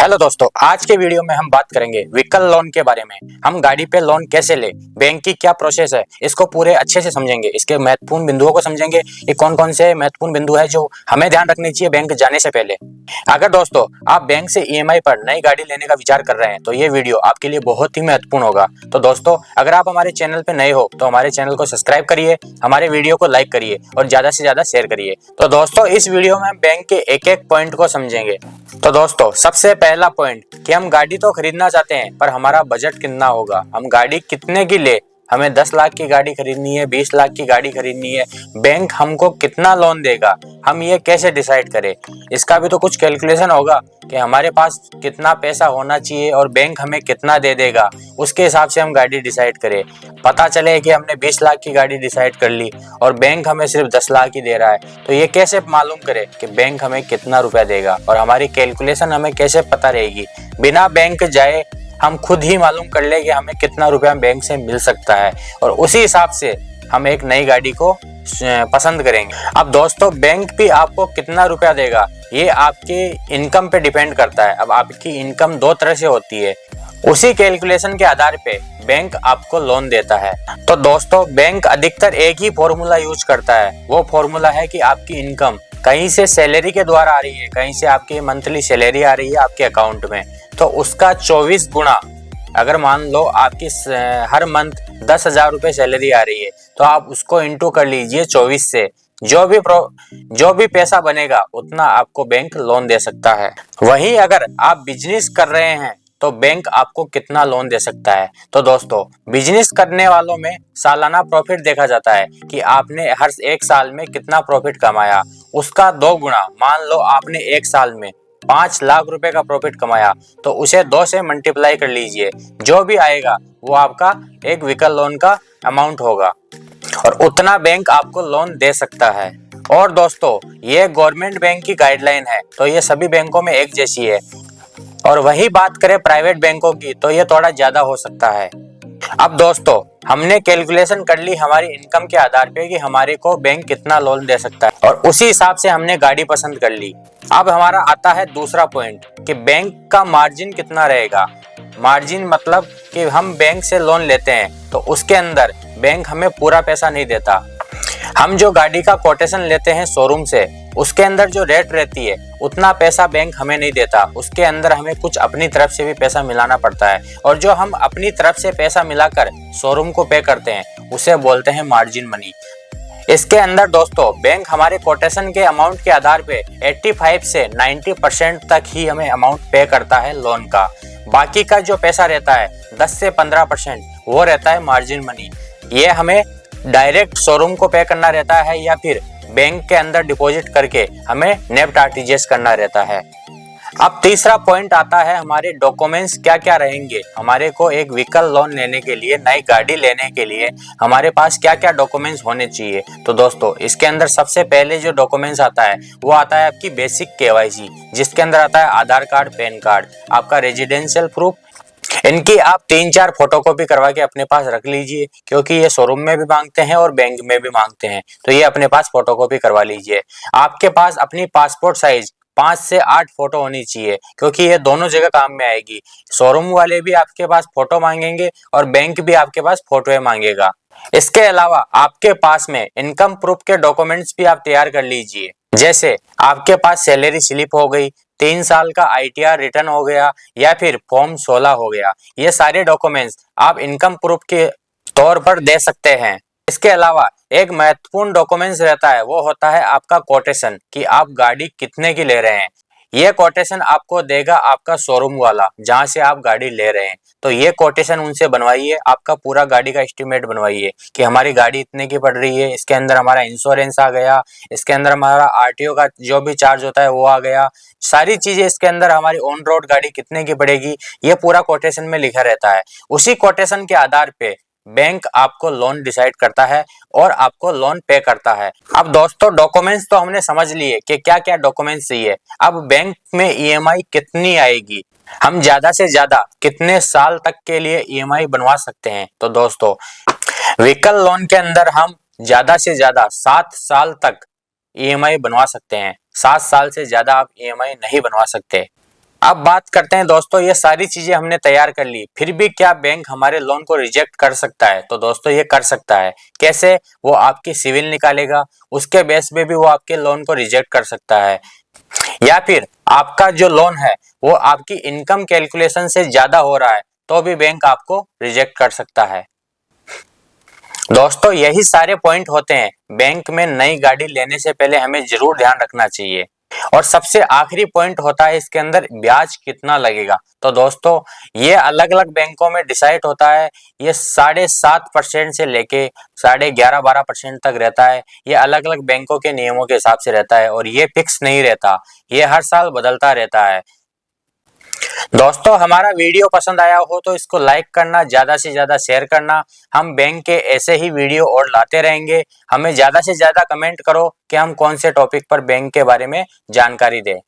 Hello दोस्तों, आज के वीडियो में हम बात करेंगे व्हीकल लोन के बारे में। हम गाड़ी पे लोन कैसे ले, बैंक की क्या प्रोसेस है, इसको पूरे अच्छे से समझेंगे। इसके महत्वपूर्ण बिंदुओं को समझेंगे। ये कौन कौन से महत्वपूर्ण बिंदु है जो हमें ध्यान रखनी चाहिए बैंक जाने से पहले। अगर दोस्तों आप बैंक से ईएमआई पर नई गाड़ी लेने का विचार कर रहे हैं तो ये वीडियो आपके लिए बहुत ही महत्वपूर्ण होगा। तो दोस्तों अगर आप हमारे चैनल पे नए हो तो हमारे चैनल को सब्सक्राइब करिए, हमारे वीडियो को लाइक करिए और ज्यादा से ज्यादा शेयर करिए। तो दोस्तों इस वीडियो में हम बैंक के एक एक पॉइंट को समझेंगे। तो दोस्तों सबसे पहला पॉइंट कि हम गाड़ी तो खरीदना चाहते हैं पर हमारा बजट कितना होगा, हम गाड़ी कितने की ले। हमें 10 लाख की गाड़ी खरीदनी है, 20 लाख की गाड़ी खरीदनी है, बैंक हमको कितना लोन देगा, हम ये कैसे डिसाइड करें। इसका भी तो कुछ कैलकुलेशन होगा कि हमारे पास कितना पैसा होना चाहिए और बैंक हमें कितना दे देगा, उसके हिसाब से हम गाड़ी डिसाइड करें। पता चले कि हमने 20 लाख की गाड़ी डिसाइड कर ली और बैंक हमें सिर्फ 10 लाख ही दे रहा है, तो ये कैसे मालूम करें कि बैंक हमें कितना रुपया देगा और हमारी कैलकुलेशन हमें कैसे पता रहेगी। बिना बैंक जाए हम खुद ही मालूम कर ले कि हमें कितना रुपया बैंक से मिल सकता है और उसी हिसाब से हम एक नई गाड़ी को पसंद करेंगे। अब दोस्तों बैंक भी आपको कितना रुपया देगा ये आपके इनकम पे डिपेंड करता है। अब आपकी इनकम दो तरह से होती है, उसी कैलकुलेशन के आधार पे बैंक आपको लोन देता है। तो दोस्तों बैंक अधिकतर एक ही फॉर्मूला यूज करता है, वो फॉर्मूला है कि आपकी इनकम कहीं से सैलरी के द्वारा आ रही है, कहीं से आपकी मंथली सैलरी आ रही है आपके अकाउंट में, तो उसका 24 गुना। अगर मान लो आपकी हर मंथ 10,000 रुपये सैलरी आ रही है तो आप उसको इंटू कर लीजिए 24 से, जो भी पैसा बनेगा उतना आपको बैंक लोन दे सकता है। वहीं अगर आप बिजनेस कर रहे हैं तो बैंक आपको कितना लोन दे सकता है। तो दोस्तों बिजनेस करने वालों में सालाना प्रॉफिट देखा जाता है कि आपने हर एक साल में कितना प्रॉफिट कमाया, उसका 2 गुना। मान लो आपने एक साल में 5 लाख रुपए का प्रॉफिट कमाया तो उसे 2 से मल्टीप्लाई कर लीजिए, जो भी आएगा वो आपका एक व्हीकल लोन का अमाउंट होगा और उतना बैंक आपको लोन दे सकता है। और दोस्तों ये गवर्नमेंट बैंक की गाइडलाइन है, तो ये सभी बैंकों में एक जैसी है। और वही बात करें प्राइवेट बैंकों की तो ये थोड़ा ज्यादा हो सकता है। अब दोस्तों हमने कैलकुलेशन कर ली हमारी इनकम के आधार पे कि हमारे को बैंक कितना लोन दे सकता है और उसी हिसाब से हमने गाड़ी पसंद कर ली। अब हमारा आता है दूसरा पॉइंट कि बैंक का मार्जिन कितना रहेगा। मार्जिन मतलब कि हम बैंक से लोन लेते हैं तो उसके अंदर बैंक हमें पूरा पैसा नहीं देता। हम जो गाड़ी का कोटेशन लेते हैं शोरूम से, उसके अंदर जो रेट रहती है उतना पैसा बैंक हमें नहीं देता, उसके अंदर हमें कुछ अपनी तरफ से भी पैसा मिलाना पड़ता है और जो हम अपनी तरफ से पैसा मिलाकर शोरूम को पे करते हैं उसे बोलते हैं मार्जिन मनी। इसके अंदर दोस्तों बैंक हमारे कोटेशन के अमाउंट के आधार पे 85 से 90% तक ही हमें अमाउंट पे करता है लोन का। बाकी का जो पैसा रहता है 10 से 15% वो रहता है मार्जिन मनी। ये हमें डायरेक्ट शोरूम को पे करना रहता है या फिर बैंक के अंदर डिपॉजिट करके हमें नेफ्ट आरटीजीएस करना रहता है। अब तीसरा पॉइंट आता है हमारे डॉक्यूमेंट्स क्या क्या रहेंगे। हमारे को एक व्हीकल लोन लेने के लिए, नई गाड़ी लेने के लिए हमारे पास क्या क्या डॉक्यूमेंट्स होने चाहिए। तो दोस्तों इसके अंदर सबसे पहले जो डॉक्यूमेंट्स आता है वो आता है आपकी बेसिक केवाईसी, जिसके अंदर आता है आधार कार्ड, पैन कार्ड, आपका रेजिडेंशियल प्रूफ। इनकी आप 3-4 फोटोकॉपी करवा के अपने पास रख लीजिए, क्योंकि ये शोरूम में भी मांगते हैं और बैंक में भी मांगते हैं, तो ये अपने पास फोटोकॉपी करवा लीजिए। आपके पास अपनी पासपोर्ट साइज 5 से 8 फोटो होनी चाहिए, क्योंकि ये दोनों जगह काम में आएगी। शोरूम वाले भी आपके पास फोटो मांगेंगे और बैंक भी आपके पास फोटो मांगेगा। इसके अलावा आपके पास में इनकम प्रूफ के डॉक्यूमेंट्स भी आप तैयार कर लीजिए, जैसे आपके पास सैलरी स्लिप हो गई, 3 साल का आईटीआर रिटर्न हो गया या फिर फॉर्म 16 हो गया। ये सारे डॉक्यूमेंट्स आप इनकम प्रूफ के तौर पर दे सकते हैं। इसके अलावा एक महत्वपूर्ण डॉक्यूमेंट्स रहता है, वो होता है आपका कोटेशन कि आप गाड़ी कितने की ले रहे हैं। ये कोटेशन आपको देगा आपका शोरूम वाला जहां से आप गाड़ी ले रहे हैं, तो ये कोटेशन उनसे बनवाइए, आपका पूरा गाड़ी का एस्टिमेट बनवाइए कि हमारी गाड़ी इतने की पड़ रही है, इसके अंदर हमारा इंश्योरेंस आ गया, इसके अंदर हमारा आरटीओ का जो भी चार्ज होता है वो आ गया, सारी चीजें इसके अंदर, हमारी ऑन रोड गाड़ी कितने की पड़ेगी ये पूरा कोटेशन में लिखा रहता है। उसी कोटेशन के आधार पे बैंक आपको लोन डिसाइड करता है और आपको लोन पे करता है। अब दोस्तों डॉक्यूमेंट्स तो हमने समझ लिए कि क्या क्या डॉक्यूमेंट्स चाहिए। अब बैंक में ईएमआई कितनी आएगी, हम ज्यादा से ज्यादा कितने साल तक के लिए ईएमआई बनवा सकते हैं। तो दोस्तों व्हीकल लोन के अंदर हम ज्यादा से ज्यादा 7 साल तक ईएमआई बनवा सकते हैं। 7 साल से ज्यादा आप ईएमआई नहीं बनवा सकते। अब बात करते हैं दोस्तों, ये सारी चीजें हमने तैयार कर ली, फिर भी क्या बैंक हमारे लोन को रिजेक्ट कर सकता है? तो दोस्तों ये कर सकता है। कैसे? वो आपकी सिविल निकालेगा, उसके बेस पे भी वो आपके लोन को रिजेक्ट कर सकता है, या फिर आपका जो लोन है वो आपकी इनकम कैलकुलेशन से ज्यादा हो रहा है तो भी बैंक आपको रिजेक्ट कर सकता है। दोस्तों यही सारे पॉइंट होते हैं बैंक में नई गाड़ी लेने से पहले हमें जरूर ध्यान रखना चाहिए। और सबसे आखिरी पॉइंट होता है इसके अंदर, ब्याज कितना लगेगा। तो दोस्तों ये अलग अलग बैंकों में डिसाइड होता है, ये 7.5% से लेके 11.5-12% तक रहता है। ये अलग अलग बैंकों के नियमों के हिसाब से रहता है और ये फिक्स नहीं रहता, ये हर साल बदलता रहता है। दोस्तों हमारा वीडियो पसंद आया हो तो इसको लाइक करना, ज्यादा से ज्यादा शेयर करना। हम बैंक के ऐसे ही वीडियो और लाते रहेंगे। हमें ज्यादा से ज्यादा कमेंट करो कि हम कौन से टॉपिक पर बैंक के बारे में जानकारी दें।